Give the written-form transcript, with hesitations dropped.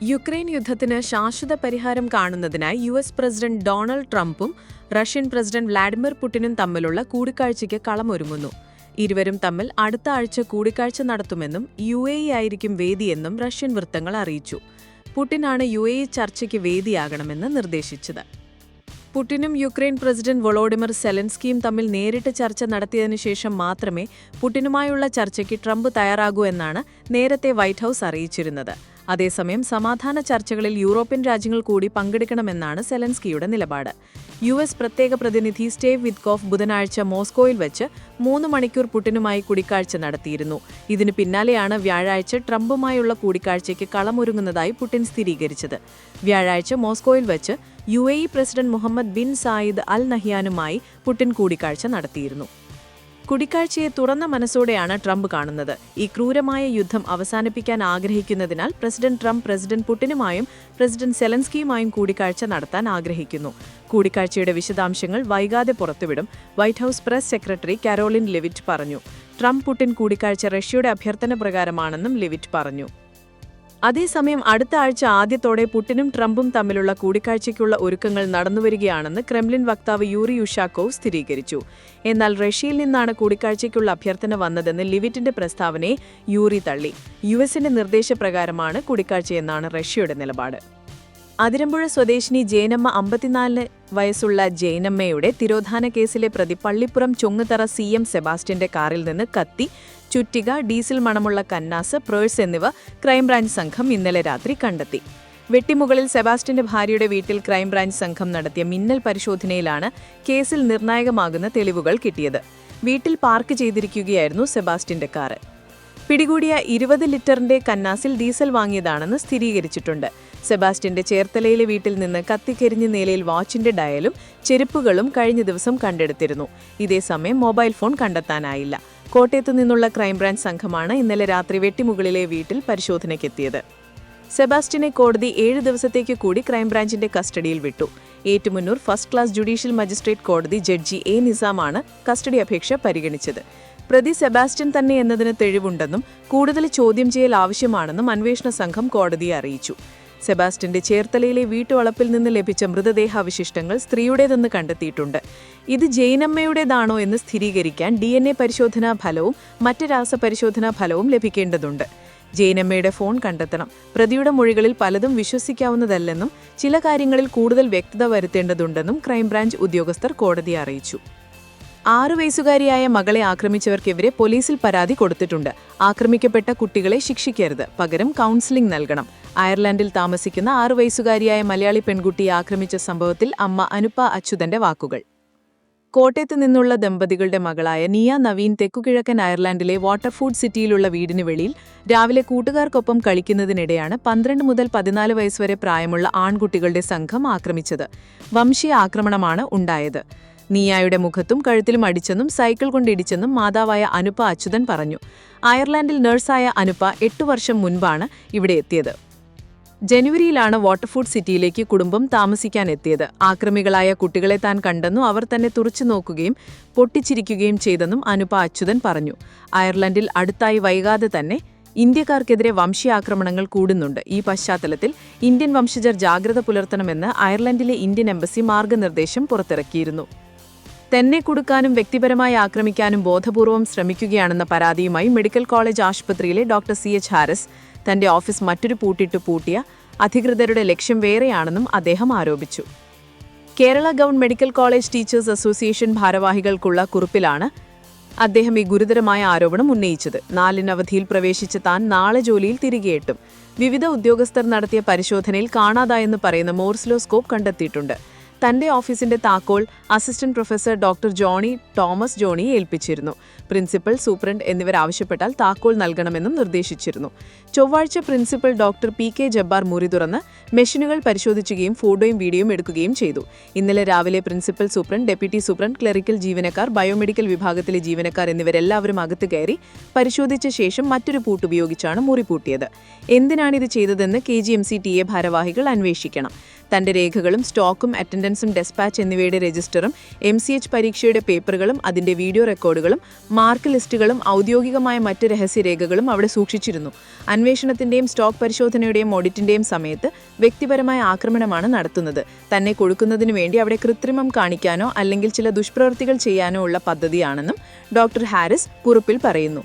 Ukraine യുദ്ധത്തിന് ശാശ്വത പരിഹാരം കാണുന്നതിനായി യു.എസ്. പ്രസിഡന്റ് ഡൊണാൾഡ് ട്രംപും റഷ്യൻ പ്രസിഡന്റ് വ്ളാഡിമിർ പുടിനും തമ്മിലുള്ള കൂടിക്കാഴ്ചയ്ക്ക് കളമൊരുങ്ങുന്നു. ഇരുവരും തമ്മിൽ അടുത്ത ആഴ്ച കൂടിക്കാഴ്ച നടത്തുമെന്നും യു.എ.ഇ. ആയിരിക്കും വേദിയെന്നും റഷ്യൻ വൃത്തങ്ങൾ അറിയിച്ചു. പുടിനാണ് യു.എ.ഇ. ചർച്ചയ്ക്ക് വേദിയാകണമെന്ന് നിർദ്ദേശിച്ചത്. പുടിനും യുക്രൈൻ പ്രസിഡന്റ് വൊളോഡിമിർ സെലൻസ്കിയും തമ്മിൽ നേരിട്ട് ചർച്ച നടത്തിയതിനു ശേഷം മാത്രമേ പുടിനുമായുള്ള ചർച്ചയ്ക്ക് ട്രംപ് തയ്യാറാകൂ എന്നാണ് നേരത്തെ വൈറ്റ് ഹൌസ് അറിയിച്ചിരുന്നത്. അതേസമയം സമാധാന ചർച്ചകളിൽ യൂറോപ്യൻ രാജ്യങ്ങൾ കൂടി പങ്കെടുക്കണമെന്നാണ് സെലൻസ്കിയുടെ നിലപാട്. യു.എസ്. പ്രത്യേക പ്രതിനിധി സ്റ്റീവ് വിറ്റ്കോഫ് ബുധനാഴ്ച മോസ്കോയിൽ വെച്ച് 3 മണിക്കൂർ പുടിനുമായി കൂടിക്കാഴ്ച നടത്തിയിരുന്നു. ഇതിനു പിന്നാലെയാണ് വ്യാഴാഴ്ച ട്രംപുമായുള്ള കൂടിക്കാഴ്ചയ്ക്ക് കളമൊരുങ്ങുന്നതായി പുടിൻ സ്ഥിരീകരിച്ചത്. വ്യാഴാഴ്ച മോസ്കോയിൽ വെച്ച് UAE. President Mohammed bin Zayed Al നഹ്യാനുമായി പുടിൻ കൂടിക്കാഴ്ച നടത്തിയിരുന്നു. കൂടിക്കാഴ്ചയെ തുറന്ന മനസ്സോടെയാണ് ട്രംപ് കാണുന്നത്. ഈ ക്രൂരമായ യുദ്ധം അവസാനിപ്പിക്കാൻ ആഗ്രഹിക്കുന്നതിനാൽ പ്രസിഡന്റ് ട്രംപ് പ്രസിഡന്റ് പുടിനുമായും പ്രസിഡന്റ് സെലൻസ്കിയുമായും കൂടിക്കാഴ്ച നടത്താൻ ആഗ്രഹിക്കുന്നു. കൂടിക്കാഴ്ചയുടെ വിശദാംശങ്ങൾ വൈകാതെ പുറത്തുവിടും, White House press secretary Karoline Leavitt പറഞ്ഞു. ട്രംപ് പുടിൻ കൂടിക്കാഴ്ച റഷ്യയുടെ അഭ്യർത്ഥന പ്രകാരമാണെന്നും ലെവിറ്റ് പറഞ്ഞു. അതേസമയം അടുത്ത ആഴ്ച ആദ്യത്തോടെ പുടിനും ട്രംപും തമ്മിലുള്ള കൂടിക്കാഴ്ചയ്ക്കുള്ള ഒരുക്കങ്ങൾ നടന്നുവരികയാണെന്ന് ക്രെംലിൻ വക്താവ് യൂറി യുഷാക്കോവ് സ്ഥിരീകരിച്ചു. എന്നാൽ റഷ്യയിൽ നിന്നാണ് കൂടിക്കാഴ്ചയ്ക്കുള്ള അഭ്യർത്ഥന വന്നതെന്ന് ലിവിറ്റിന്റെ പ്രസ്താവനയെ യൂറി തള്ളി. യു.എസിന്റെ നിർദ്ദേശപ്രകാരമാണ് കൂടിക്കാഴ്ചയെന്നാണ് റഷ്യയുടെ നിലപാട്. അതിരമ്പുഴ സ്വദേശിനി ജയനമ്മ 54 വയസ്സുള്ള ജയനമ്മയുടെ തിരോധാന കേസിലെ പ്രതി പള്ളിപ്പുറം ചൊങ്ങുതറ CM സെബാസ്റ്റ്യന്റെ കാറിൽ നിന്ന് കത്തി, ചുറ്റിക, ഡീസൽ മണമുള്ള കന്നാസ്, പേഴ്സ് എന്നിവ ക്രൈംബ്രാഞ്ച് സംഘം ഇന്നലെ രാത്രി കണ്ടെത്തി. വെട്ടിമുകളിൽ സെബാസ്റ്റ്യന്റെ ഭാര്യയുടെ വീട്ടിൽ ക്രൈംബ്രാഞ്ച് സംഘം നടത്തിയ മിന്നൽ പരിശോധനയിലാണ് കേസിൽ നിർണായകമാകുന്ന തെളിവുകൾ കിട്ടിയത്. വീട്ടിൽ പാർക്ക് ചെയ്തിരിക്കുകയായിരുന്നു സെബാസ്റ്റ്യന്റെ കാറ്. പിടികൂടിയ 20 ലിറ്ററിന്റെ കന്നാസിൽ ഡീസൽ വാങ്ങിയതാണെന്ന് സ്ഥിരീകരിച്ചിട്ടുണ്ട്. സെബാസ്റ്റ്യന്റെ ചേർത്തലയിലെ വീട്ടിൽ നിന്ന് കത്തിക്കരിഞ്ഞ നിലയിൽ വാച്ചിന്റെ ഡയലും ചെരുപ്പുകളും കഴിഞ്ഞ ദിവസം കണ്ടെടുത്തിരുന്നു. ഇതേസമയം മൊബൈൽ ഫോൺ കണ്ടെത്താനായില്ല. കോട്ടയത്തു നിന്നുള്ള ക്രൈംബ്രാഞ്ച് സംഘമാണ് ഇന്നലെ രാത്രി വെട്ടിമുകളിലെ വീട്ടിൽ പരിശോധനയ്ക്കെത്തിയത്. സെബാസ്റ്റ്യനെ കോടതി 7 ദിവസത്തേക്ക് കൂടി ക്രൈംബ്രാഞ്ചിന്റെ കസ്റ്റഡിയിൽ വിട്ടു. ഏറ്റുമുന്നൂർ ഫസ്റ്റ് ക്ലാസ് ജുഡീഷ്യൽ മജിസ്ട്രേറ്റ് കോടതി ജഡ്ജി A. നിസാമാണ് കസ്റ്റഡി അപേക്ഷ പരിഗണിച്ചത്. പ്രതി സെബാസ്റ്റ്യൻ തന്നെ എന്നതിന് തെളിവുണ്ടെന്നും കൂടുതൽ ചോദ്യം ചെയ്യൽ ആവശ്യമാണെന്നും അന്വേഷണ സംഘം കോടതിയെ അറിയിച്ചു. സെബാസ്റ്റ്യന്റെ ചേർത്തലയിലെ വീട്ടുവളപ്പിൽ നിന്ന് ലഭിച്ച മൃതദേഹാവശിഷ്ടങ്ങൾ സ്ത്രീയുടേതെന്ന് കണ്ടെത്തിയിട്ടുണ്ട്. ഇത് ജയനമ്മയുടേതാണോ എന്ന് സ്ഥിരീകരിക്കാൻ DNA പരിശോധനാ ഫലവും മറ്റ് രാസപരിശോധനാ ഫലവും ലഭിക്കേണ്ടതുണ്ട്. ജയനമ്മയുടെ ഫോൺ കണ്ടെത്തണം. പ്രതിയുടെ മൊഴികളിൽ പലതും വിശ്വസിക്കാവുന്നതല്ലെന്നും ചില കാര്യങ്ങളിൽ കൂടുതൽ വ്യക്തത വരുത്തേണ്ടതുണ്ടെന്നും ക്രൈംബ്രാഞ്ച് ഉദ്യോഗസ്ഥർ കോടതിയെ അറിയിച്ചു. 6 വയസ്സുകാരിയായ മകളെ ആക്രമിച്ചവർക്കെതിരെ പോലീസിൽ പരാതി കൊടുത്തിട്ടുണ്ട്. ആക്രമിക്കപ്പെട്ട കുട്ടികളെ ശിക്ഷിക്കരുത്, പകരം കൗൺസിലിംഗ് നൽകണം. അയർലൻഡിൽ താമസിക്കുന്ന 6 വയസ്സുകാരിയായ മലയാളി പെൺകുട്ടിയെ ആക്രമിച്ച സംഭവത്തിൽ അമ്മ അനുപ അച്യുതന്റെ വാക്കുകൾ. കോട്ടയത്ത് നിന്നുള്ള ദമ്പതികളുടെ മകളായ നിയ നവീൻ തെക്കുകിഴക്കൻ അയർലൻഡിലെ വാട്ടർഫോർഡ് സിറ്റിയിലുള്ള വീടിന് വെളിയിൽ രാവിലെ കൂട്ടുകാർക്കൊപ്പം കളിക്കുന്നതിനിടെയാണ് 12 മുതൽ 14 വയസ്സ് വരെ പ്രായമുള്ള ആൺകുട്ടികളുടെ സംഘം ആക്രമിച്ചത്. വംശീയ ആക്രമണമാണ് ഉണ്ടായത്. നിയായുടെ മുഖത്തും കഴുത്തിലും അടിച്ചെന്നും സൈക്കിൾ കൊണ്ടിടിച്ചെന്നും മാതാവായ അനുപ അച്യുതൻ പറഞ്ഞു. അയർലൻഡിൽ നഴ്സായ അനുപ 8 വർഷം മുൻപാണ് ഇവിടെ എത്തിയത്. ജനുവരിയിലാണ് വാട്ടർഫോർഡ് സിറ്റിയിലേക്ക് കുടുംബം താമസിക്കാനെത്തിയത്. ആക്രമികളായ കുട്ടികളെ താൻ കണ്ടെന്നും അവർ തന്നെ തുറച്ചു നോക്കുകയും പൊട്ടിച്ചിരിക്കുകയും ചെയ്തെന്നും അനുപ അച്യുതൻ പറഞ്ഞു. അയർലൻഡിൽ അടുത്തായി വൈകാതെ തന്നെ ഇന്ത്യക്കാർക്കെതിരെ വംശീയാക്രമണങ്ങൾ കൂടുന്നുണ്ട്. ഈ പശ്ചാത്തലത്തിൽ ഇന്ത്യൻ വംശജർ ജാഗ്രത പുലർത്തണമെന്ന് അയർലൻഡിലെ ഇന്ത്യൻ എംബസി മാർഗനിർദ്ദേശം പുറത്തിറക്കിയിരുന്നു. തന്നെ കുടുക്കാനും വ്യക്തിപരമായി ആക്രമിക്കാനും ബോധപൂർവം ശ്രമിക്കുകയാണെന്ന പരാതിയുമായി മെഡിക്കൽ കോളേജ് ആശുപത്രിയിലെ ഡോക്ടർ CH ഹാരിസ് തന്റെ ഓഫീസ് മറ്റൊരു പൂട്ടിയ അധികൃതരുടെ ലക്ഷ്യം വേറെയാണെന്നും അദ്ദേഹം ആരോപിച്ചു. Kerala government medical college teachers association ഭാരവാഹികൾക്കുള്ള കുറിപ്പിലാണ് അദ്ദേഹം ഈ ഗുരുതരമായ ആരോപണം ഉന്നയിച്ചത്. 4 അവധിയിൽ പ്രവേശിച്ച താൻ നാളെ ജോലിയിൽ തിരികെ എത്തും. വിവിധ ഉദ്യോഗസ്ഥർ നടത്തിയ പരിശോധനയിൽ കാണാതായെന്ന് പറയുന്ന മോർസിലോസ്കോപ്പ് കണ്ടെത്തിയിട്ടുണ്ട്. തന്റെ ഓഫീസിന്റെ താക്കോൽ അസിസ്റ്റന്റ് പ്രൊഫസർ ഡോക്ടർ തോമസ് ജോണിയെ ഏൽപ്പിച്ചിരുന്നു. പ്രിൻസിപ്പൽ, സൂപ്രണ്ട് എന്നിവരാവശ്യപ്പെട്ടാൽ താക്കോൽ നൽകണമെന്നും നിർദ്ദേശിച്ചിരുന്നു. ചൊവ്വാഴ്ച പ്രിൻസിപ്പൽ ഡോക്ടർ PK ജബ്ബാർ മുറി തുറന്ന് മെഷീനുകൾ പരിശോധിക്കുകയും ഫോട്ടോയും വീഡിയോയും എടുക്കുകയും ചെയ്തു. ഇന്നലെ രാവിലെ principal superintendent, deputy superintendent, clerical ജീവനക്കാർ, ബയോമെഡിക്കൽ വിഭാഗത്തിലെ ജീവനക്കാർ എന്നിവരെല്ലാവരും അകത്ത് കയറി പരിശോധിച്ച ശേഷം മറ്റൊരു പൂട്ടുപയോഗിച്ചാണ് മുറി പൂട്ടിയത്. എന്തിനാണിത് ചെയ്തതെന്ന് KGMC TA ഭാരവാഹികൾ അന്വേഷിക്കണം. തന്റെ രേഖകളും സ്റ്റോക്കും അറ്റൻഡൻസും ഡെസ്പാച്ച് എന്നിവയുടെ രജിസ്റ്ററും MCH പരീക്ഷയുടെ പേപ്പറുകളും അതിന്റെ വീഡിയോ റെക്കോർഡുകളും മാർക്ക് ലിസ്റ്റുകളും ഔദ്യോഗികമായ മറ്റ് രഹസ്യരേഖകളും അവിടെ സൂക്ഷിച്ചിരുന്നു. അന്വേഷണത്തിന്റെയും സ്റ്റോക്ക് പരിശോധനയുടെയും ഓഡിറ്റിന്റെയും സമയത്ത് വ്യക്തിപരമായ ആക്രമണമാണ് നടത്തുന്നത്. തന്നെ കൊടുക്കുന്നതിനു വേണ്ടി അവിടെ കൃത്രിമം കാണിക്കാനോ അല്ലെങ്കിൽ ചില ദുഷ്പ്രവൃത്തികൾ ചെയ്യാനോ ഉള്ള പദ്ധതിയാണെന്നും ഡോക്ടർ ഹാരിസ് കുറിപ്പിൽ പറയുന്നു.